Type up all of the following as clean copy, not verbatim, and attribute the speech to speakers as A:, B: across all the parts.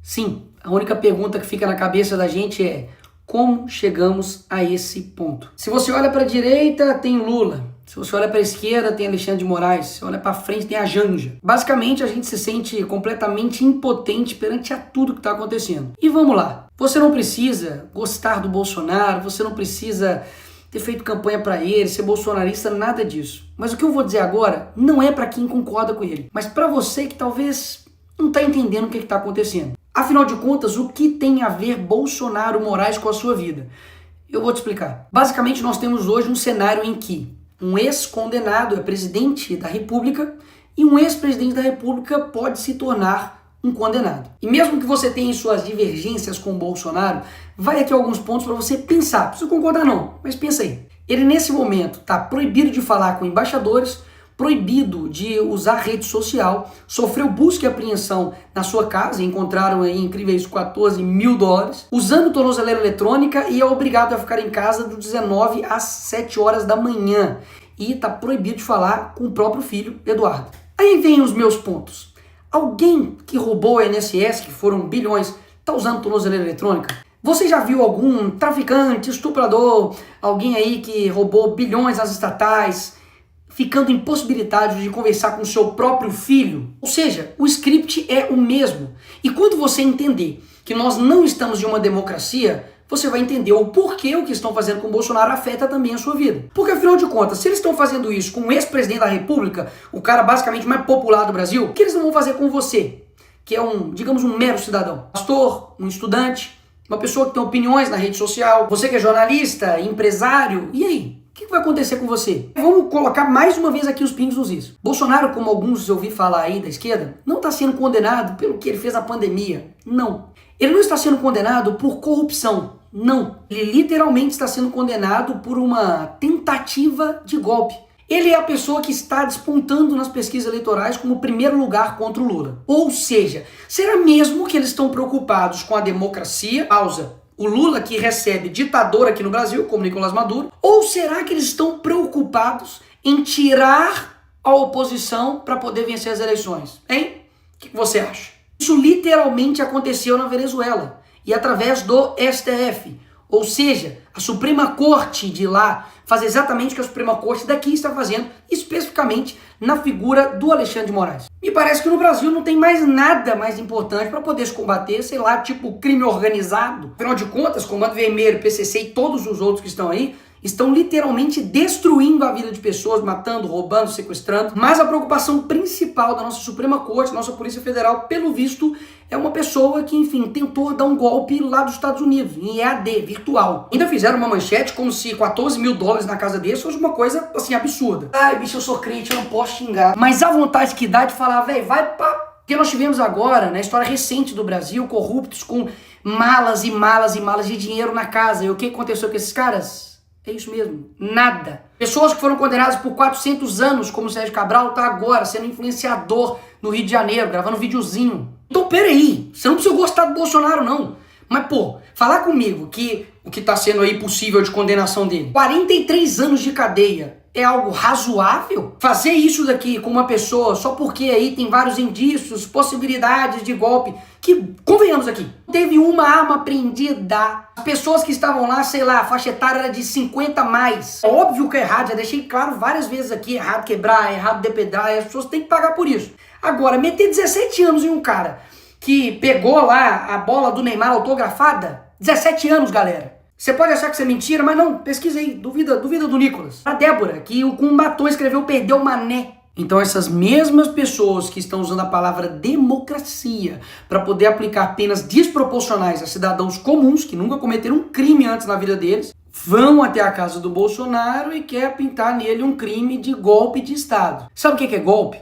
A: Sim, a única pergunta que fica na cabeça da gente é: como chegamos a esse ponto? Se você olha para a direita, tem Lula. Se você olha para a esquerda, tem Alexandre de Moraes. Se você olha para frente, tem a Janja. Basicamente, a gente se sente completamente impotente perante a tudo que está acontecendo. E vamos lá. Você não precisa gostar do Bolsonaro, você não precisa ter feito campanha para ele, ser bolsonarista, nada disso. Mas o que eu vou dizer agora não é para quem concorda com ele, mas para você que talvez não está entendendo o que está acontecendo. Afinal de contas, o que tem a ver Bolsonaro Moraes com a sua vida? Eu vou te explicar. Basicamente, nós temos hoje um cenário em que um ex-condenado é presidente da República e um ex-presidente da República pode se tornar um condenado. E mesmo que você tenha suas divergências com o Bolsonaro, vai aqui alguns pontos para você pensar. Não precisa concordar não, mas pensa aí. Ele nesse momento está proibido de falar com embaixadores, proibido de usar rede social, sofreu busca e apreensão na sua casa, encontraram aí incríveis $14 mil, usando tornozeleira eletrônica e é obrigado a ficar em casa do 19 às 7 horas da manhã. E está proibido de falar com o próprio filho, Eduardo. Aí vem os meus pontos. Alguém que roubou a INSS, que foram bilhões, está usando tornozeleira eletrônica? Você já viu algum traficante, estuprador, alguém aí que roubou bilhões às estatais, ficando impossibilitado de conversar com o seu próprio filho? Ou seja, o script é o mesmo. E quando você entender que nós não estamos em uma democracia, você vai entender o porquê o que estão fazendo com o Bolsonaro afeta também a sua vida. Porque afinal de contas, se eles estão fazendo isso com o ex-presidente da República, o cara basicamente mais popular do Brasil, o que eles não vão fazer com você? Que é digamos, um mero cidadão. Pastor, um estudante, uma pessoa que tem opiniões na rede social, você que é jornalista, empresário, e aí? O que vai acontecer com você? Vamos colocar mais uma vez aqui os pingos nos is. Bolsonaro, como alguns eu ouvi falar aí da esquerda, não está sendo condenado pelo que ele fez na pandemia. Não. Ele não está sendo condenado por corrupção. Não. Ele literalmente está sendo condenado por uma tentativa de golpe. Ele é a pessoa que está despontando nas pesquisas eleitorais como primeiro lugar contra o Lula. Ou seja, será mesmo que eles estão preocupados com a democracia? Pausa. O Lula que recebe ditador aqui no Brasil, como Nicolás Maduro, ou será que eles estão preocupados em tirar a oposição para poder vencer as eleições? Hein? O que você acha? Isso literalmente aconteceu na Venezuela e através do STF, ou seja, a Suprema Corte de lá faz exatamente o que a Suprema Corte daqui está fazendo, especificamente na figura do Alexandre de Moraes. Me parece que no Brasil não tem mais nada mais importante para poder se combater, sei lá, tipo crime organizado. Afinal de contas, Comando Vermelho, PCC e todos os outros que estão aí, estão literalmente destruindo a vida de pessoas, matando, roubando, sequestrando. Mas a preocupação principal da nossa Suprema Corte, nossa Polícia Federal, pelo visto, é uma pessoa que, enfim, tentou dar um golpe lá dos Estados Unidos, em EAD, virtual. Ainda fizeram uma manchete como se $14 mil na casa dele fosse uma coisa, assim, absurda. Ai, bicho, eu sou crente, eu não posso xingar. Mas a vontade que dá de falar, velho, vai pra... Porque nós tivemos agora, na história recente do Brasil, corruptos com malas e malas e malas de dinheiro na casa. E o que aconteceu com esses caras? É isso mesmo, nada. Pessoas que foram condenadas por 400 anos, como o Sérgio Cabral, tá agora sendo influenciador no Rio de Janeiro, gravando um videozinho. Então, peraí, você não precisa gostar do Bolsonaro, não. Mas, pô, falar comigo que o que tá sendo aí possível de condenação dele, 43 anos de cadeia, é algo razoável? Fazer isso daqui com uma pessoa só porque aí tem vários indícios, possibilidades de golpe, que, convenhamos aqui, teve uma arma apreendida. As pessoas que estavam lá, sei lá, a faixa etária era de 50 a mais. É óbvio que é errado, já deixei claro várias vezes aqui, errado quebrar, errado depedrar, e as pessoas têm que pagar por isso. Agora, meter 17 anos em um cara que pegou lá a bola do Neymar autografada, 17 anos, galera. Você pode achar que isso é mentira, mas não, pesquisa aí, duvida do Nicolas. A Débora, que com um batom escreveu perdeu mané. Então essas mesmas pessoas que estão usando a palavra democracia para poder aplicar penas desproporcionais a cidadãos comuns que nunca cometeram um crime antes na vida deles, vão até a casa do Bolsonaro e quer pintar nele um crime de golpe de Estado. Sabe o que é golpe?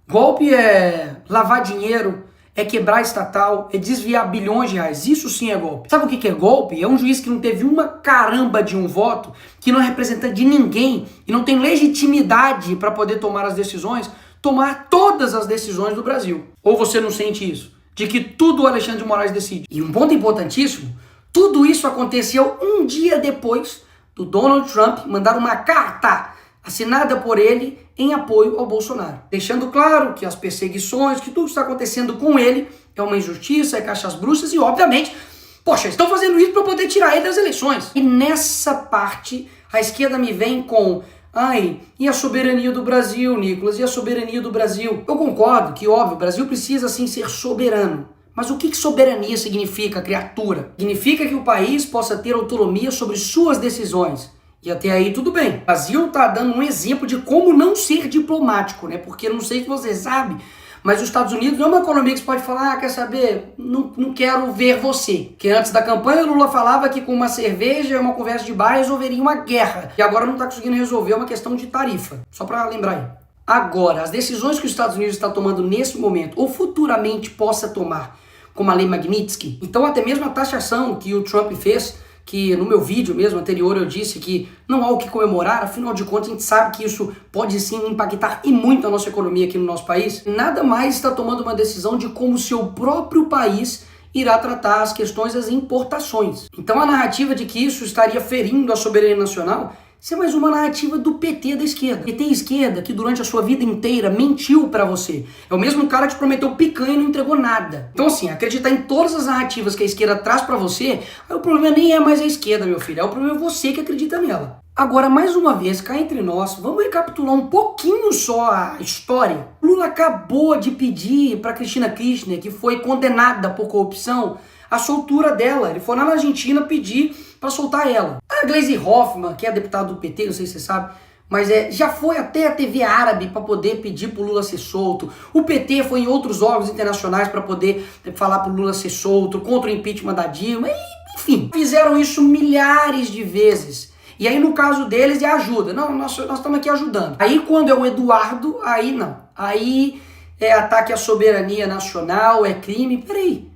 A: Golpe é lavar dinheiro, é quebrar estatal, é desviar bilhões de reais. Isso sim é golpe. Sabe o que é golpe? É um juiz que não teve uma caramba de um voto, que não é representante de ninguém e não tem legitimidade para poder tomar as decisões, tomar todas as decisões do Brasil. Ou você não sente isso? De que tudo o Alexandre de Moraes decide. E um ponto importantíssimo, tudo isso aconteceu um dia depois do Donald Trump mandar uma carta assinada por ele em apoio ao Bolsonaro, deixando claro que as perseguições, que tudo que está acontecendo com ele é uma injustiça, é caixas bruxas e, obviamente, poxa, estão fazendo isso para poder tirar ele das eleições. E nessa parte, a esquerda me vem com: ai, e a soberania do Brasil, Nicolas? E a soberania do Brasil? Eu concordo que, óbvio, o Brasil precisa, sim, ser soberano. Mas o que soberania significa, criatura? Significa que o país possa ter autonomia sobre suas decisões. E até aí tudo bem. O Brasil está dando um exemplo de como não ser diplomático, né? Porque não sei se você sabe, mas os Estados Unidos não é uma economia que você pode falar: ah, quer saber, não quero ver você. Que antes da campanha o Lula falava que com uma cerveja e uma conversa de bar resolveria uma guerra. E agora não está conseguindo resolver uma questão de tarifa. Só para lembrar aí. Agora, as decisões que os Estados Unidos está tomando nesse momento, ou futuramente possa tomar, como a lei Magnitsky, então até mesmo a taxação que o Trump fez, que no meu vídeo mesmo anterior eu disse que não há o que comemorar, afinal de contas a gente sabe que isso pode sim impactar e muito a nossa economia aqui no nosso país, nada mais está tomando uma decisão de como o seu próprio país irá tratar as questões das importações. Então a narrativa de que isso estaria ferindo a soberania nacional, isso é mais uma narrativa do PT da esquerda. PT esquerda que durante a sua vida inteira mentiu pra você. É o mesmo cara que te prometeu picanha e não entregou nada. Então assim, acreditar em todas as narrativas que a esquerda traz pra você, aí o problema nem é mais a esquerda, meu filho. É o problema é você que acredita nela. Agora, mais uma vez, cá entre nós, vamos recapitular um pouquinho só a história. Lula acabou de pedir pra Cristina Kirchner, que foi condenada por corrupção, a soltura dela. Ele foi lá na Argentina pedir para soltar ela. A Gleisi Hoffmann, que é deputada do PT, não sei se você sabe, mas já foi até a TV árabe para poder pedir pro Lula ser solto. O PT foi em outros órgãos internacionais para poder falar pro Lula ser solto, contra o impeachment da Dilma, enfim. Fizeram isso milhares de vezes. E aí no caso deles é ajuda. Não, nós estamos aqui ajudando. Aí quando é o Eduardo, aí não. Aí é ataque à soberania nacional, é crime. Peraí.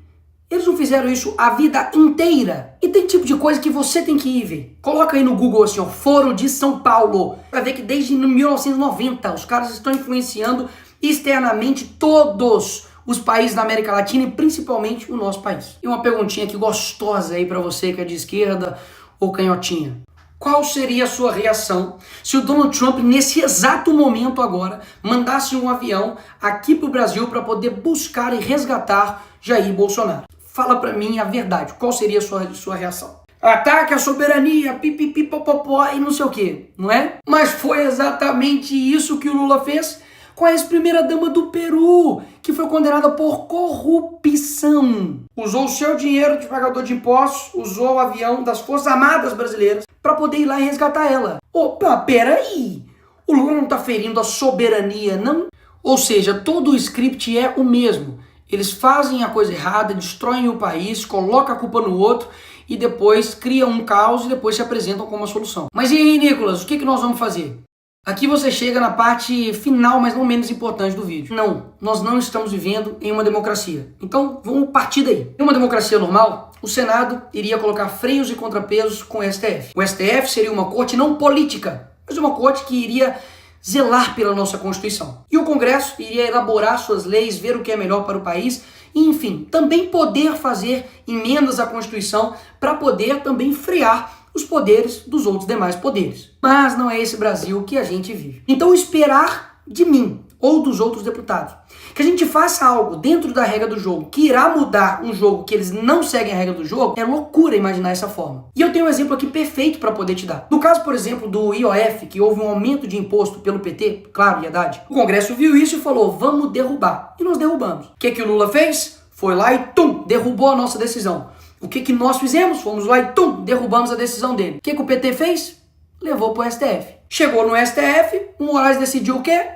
A: Eles não fizeram isso a vida inteira. E tem tipo de coisa que você tem que ir ver. Coloca aí no Google assim, ó, Foro de São Paulo. Vai ver que desde 1990 os caras estão influenciando externamente todos os países da América Latina e principalmente o nosso país. E uma perguntinha aqui gostosa aí pra você que é de esquerda ou canhotinha. Qual seria a sua reação se o Donald Trump, nesse exato momento agora, mandasse um avião aqui pro Brasil para poder buscar e resgatar Jair Bolsonaro? Fala pra mim a verdade, qual seria a sua reação? Ataque à soberania, pipipipopopó e não sei o que, não é? Mas foi exatamente isso que o Lula fez com a ex-primeira-dama do Peru, que foi condenada por corrupção. Usou o seu dinheiro de pagador de impostos, usou o avião das Forças Armadas Brasileiras para poder ir lá e resgatar ela. Opa, peraí! O Lula não tá ferindo a soberania, não? Ou seja, todo o script é o mesmo. Eles fazem a coisa errada, destroem o país, colocam a culpa no outro e depois criam um caos e depois se apresentam como uma solução. Mas e aí, Nicolas, o que nós vamos fazer? Aqui você chega na parte final, mas não menos importante do vídeo. Não, nós não estamos vivendo em uma democracia. Então, vamos partir daí. Em uma democracia normal, o Senado iria colocar freios e contrapesos com o STF. O STF seria uma corte não política, mas uma corte que iria zelar pela nossa Constituição. E o Congresso iria elaborar suas leis, ver o que é melhor para o país e, enfim, também poder fazer emendas à Constituição para poder também frear os poderes dos outros demais poderes. Mas não é esse Brasil que a gente vive. Então esperar de mim ou dos outros deputados que a gente faça algo dentro da regra do jogo que irá mudar um jogo que eles não seguem a regra do jogo, é loucura imaginar essa forma. E eu tenho um exemplo aqui perfeito para poder te dar. No caso, por exemplo, do IOF, que houve um aumento de imposto pelo PT, claro, e Haddad, o Congresso viu isso e falou, vamos derrubar. E nós derrubamos. O que o Lula fez? Foi lá e derrubou a nossa decisão. O que nós fizemos? Fomos lá e derrubamos a decisão dele. O que o PT fez? Levou pro STF. Chegou no STF, o Moraes decidiu o quê?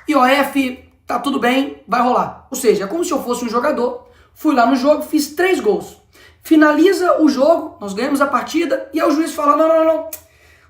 A: IOF, tá tudo bem, vai rolar. Ou seja, é como se eu fosse um jogador, fui lá no jogo, fiz 3 gols. Finaliza o jogo, nós ganhamos a partida, e aí o juiz fala, não.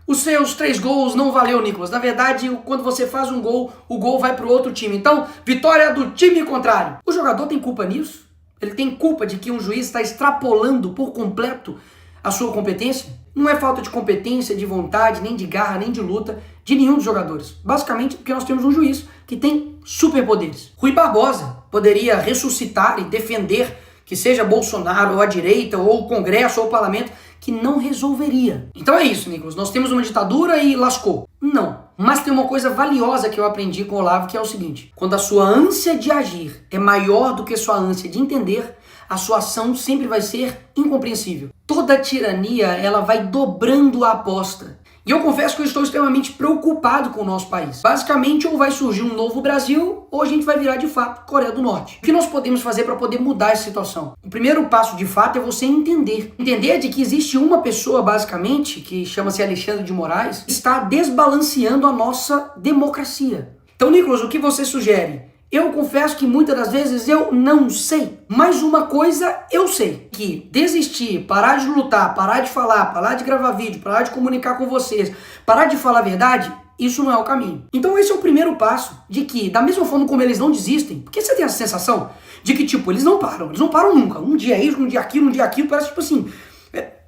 A: Os seus 3 gols não valeu, Nicolas. Na verdade, quando você faz um gol, o gol vai pro outro time. Então, vitória do time contrário. O jogador tem culpa nisso? Ele tem culpa de que um juiz está extrapolando por completo a sua competência? Não é falta de competência, de vontade, nem de garra, nem de luta de nenhum dos jogadores. Basicamente porque nós temos um juiz que tem superpoderes. Rui Barbosa poderia ressuscitar e defender que seja Bolsonaro ou a direita ou o Congresso ou o Parlamento, que não resolveria. Então é isso, Nicolas. Nós temos uma ditadura e lascou. Não. Mas tem uma coisa valiosa que eu aprendi com o Olavo, que é o seguinte: quando a sua ânsia de agir é maior do que a sua ânsia de entender, a sua ação sempre vai ser incompreensível. Toda tirania, ela vai dobrando a aposta. E eu confesso que eu estou extremamente preocupado com o nosso país. Basicamente, ou vai surgir um novo Brasil, ou a gente vai virar de fato Coreia do Norte. O que nós podemos fazer para poder mudar essa situação? O primeiro passo de fato é você entender. Entender de que existe uma pessoa, basicamente, que chama-se Alexandre de Moraes, que está desbalanceando a nossa democracia. Então, Nicolas, o que você sugere? Eu confesso que muitas das vezes eu não sei. Mas uma coisa eu sei: que desistir, parar de lutar, parar de falar, parar de gravar vídeo, parar de comunicar com vocês, parar de falar a verdade, isso não é o caminho. Então esse é o primeiro passo, de que da mesma forma como eles não desistem, porque você tem a sensação de que tipo, eles não param nunca. Um dia isso, um dia aquilo, parece tipo assim,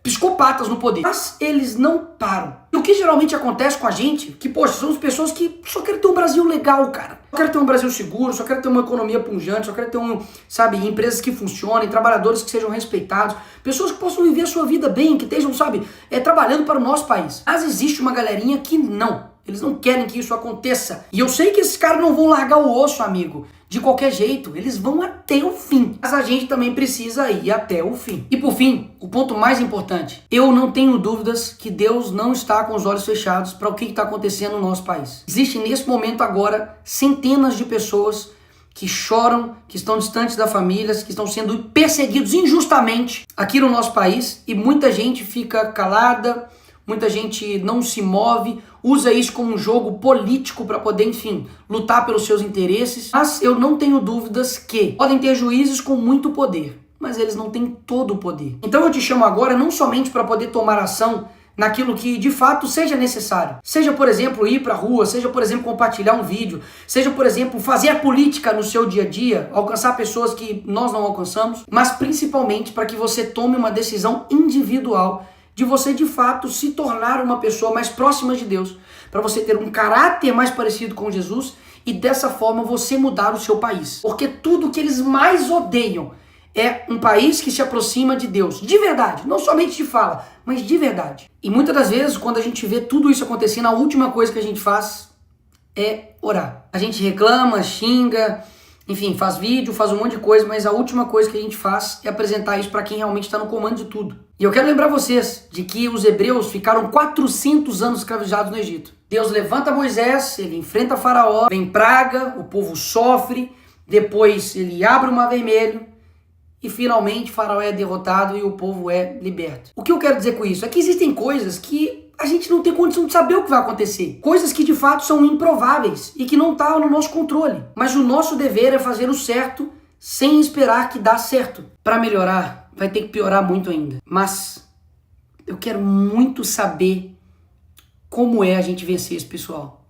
A: psicopatas no poder. Mas eles não param. E o que geralmente acontece com a gente, que, poxa, somos pessoas que só querem ter um Brasil legal, cara. Só querem ter um Brasil seguro, só querem ter uma economia punjante, só querem ter empresas que funcionem, trabalhadores que sejam respeitados, pessoas que possam viver a sua vida bem, que estejam, trabalhando para o nosso país. Mas existe uma galerinha que não. Eles não querem que isso aconteça. E eu sei que esses caras não vão largar o osso, amigo. De qualquer jeito, eles vão até o fim. Mas a gente também precisa ir até o fim. E por fim, o ponto mais importante. Eu não tenho dúvidas que Deus não está com os olhos fechados para o que está acontecendo no nosso país. Existem nesse momento agora centenas de pessoas que choram, que estão distantes da família, que estão sendo perseguidos injustamente aqui no nosso país. E muita gente fica calada, muita gente não se move, usa isso como um jogo político para poder, enfim, lutar pelos seus interesses. Mas eu não tenho dúvidas que podem ter juízes com muito poder, mas eles não têm todo o poder. Então eu te chamo agora não somente para poder tomar ação naquilo que de fato seja necessário. Seja, por exemplo, ir para a rua, seja, por exemplo, compartilhar um vídeo, seja, por exemplo, fazer a política no seu dia a dia, alcançar pessoas que nós não alcançamos, mas principalmente para que você tome uma decisão individual de você de fato se tornar uma pessoa mais próxima de Deus, para você ter um caráter mais parecido com Jesus e dessa forma você mudar o seu país. Porque tudo que eles mais odeiam é um país que se aproxima de Deus, de verdade, não somente de fala, mas de verdade. E muitas das vezes, quando a gente vê tudo isso acontecendo, a última coisa que a gente faz é orar. A gente reclama, xinga, enfim, faz vídeo, faz um monte de coisa, mas a última coisa que a gente faz é apresentar isso para quem realmente está no comando de tudo. E eu quero lembrar vocês de que os hebreus ficaram 400 anos escravizados no Egito. Deus levanta Moisés, ele enfrenta Faraó, vem praga, o povo sofre, depois ele abre o Mar Vermelho e finalmente Faraó é derrotado e o povo é liberto. O que eu quero dizer com isso? É que existem coisas que a gente não tem condição de saber o que vai acontecer. Coisas que de fato são improváveis e que não estão no nosso controle. Mas o nosso dever é fazer o certo sem esperar que dá certo. Para melhorar, vai ter que piorar muito ainda. Mas eu quero muito saber como é a gente vencer esse pessoal.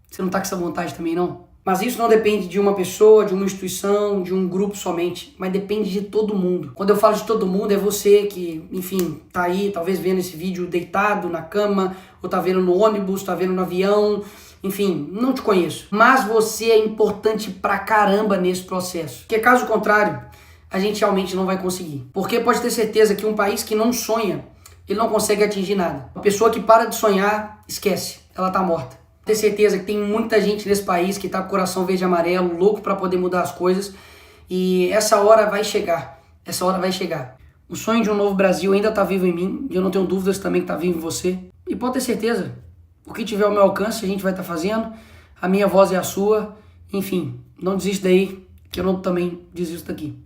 A: Você não tá com essa vontade também, não? Mas isso não depende de uma pessoa, de uma instituição, de um grupo somente, mas depende de todo mundo. Quando eu falo de todo mundo, é você que, enfim, tá aí, talvez vendo esse vídeo deitado na cama, ou tá vendo no ônibus, tá vendo no avião, enfim, não te conheço. Mas você é importante pra caramba nesse processo. Porque caso contrário, a gente realmente não vai conseguir. Porque pode ter certeza que um país que não sonha, ele não consegue atingir nada. Uma pessoa que para de sonhar, esquece, ela tá morta. Ter certeza que tem muita gente nesse país que tá com o coração verde e amarelo, louco para poder mudar as coisas. E essa hora vai chegar. Essa hora vai chegar. O sonho de um novo Brasil ainda tá vivo em mim. E eu não tenho dúvidas também que tá vivo em você. E pode ter certeza. O que tiver ao meu alcance, a gente vai estar fazendo. A minha voz é a sua. Enfim, não desiste daí, que eu não também desisto daqui.